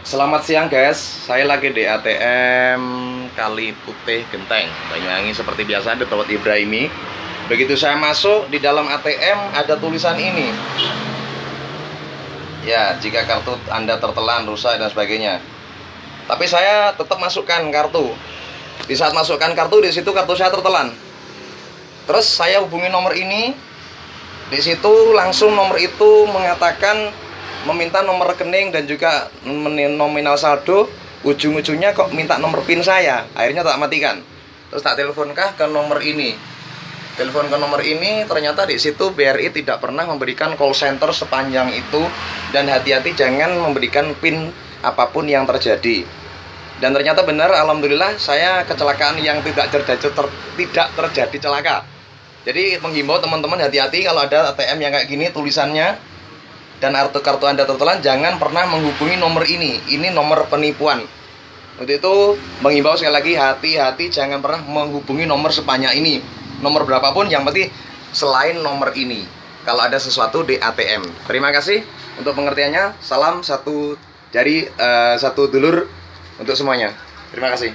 Selamat siang guys, saya lagi di ATM Kali Putih Genteng Banyuwangi seperti biasa di Tawat Ibrahimi. Begitu saya masuk di dalam ATM ada tulisan ini. Ya, jika kartu Anda tertelan, rusak dan sebagainya. Tapi saya tetap masukkan kartu. Di saat masukkan kartu, di situ kartu saya tertelan. Terus saya hubungi nomor ini. Di situ langsung nomor itu mengatakan meminta nomor rekening dan juga nominal saldo. Ujung-ujungnya kok minta nomor PIN saya. Akhirnya tak matikan. Terus tak teleponkah ke nomor ini. Telepon ke nomor ini, ternyata di situ BRI tidak pernah memberikan call center sepanjang itu. Dan hati-hati jangan memberikan PIN apapun yang terjadi. Dan ternyata benar, alhamdulillah saya kecelakaan yang tidak terjadi celaka. Jadi menghimbau teman-teman hati-hati kalau ada ATM yang kayak gini tulisannya dan kartu Anda tertelan, jangan pernah menghubungi nomor ini. Ini nomor penipuan. Untuk itu menghimbau sekali lagi, hati-hati jangan pernah menghubungi nomor sebanyak ini. Nomor berapapun yang penting selain nomor ini kalau ada sesuatu di ATM. Terima kasih untuk pengertiannya. Salam satu jari, satu dulur untuk semuanya. Terima kasih.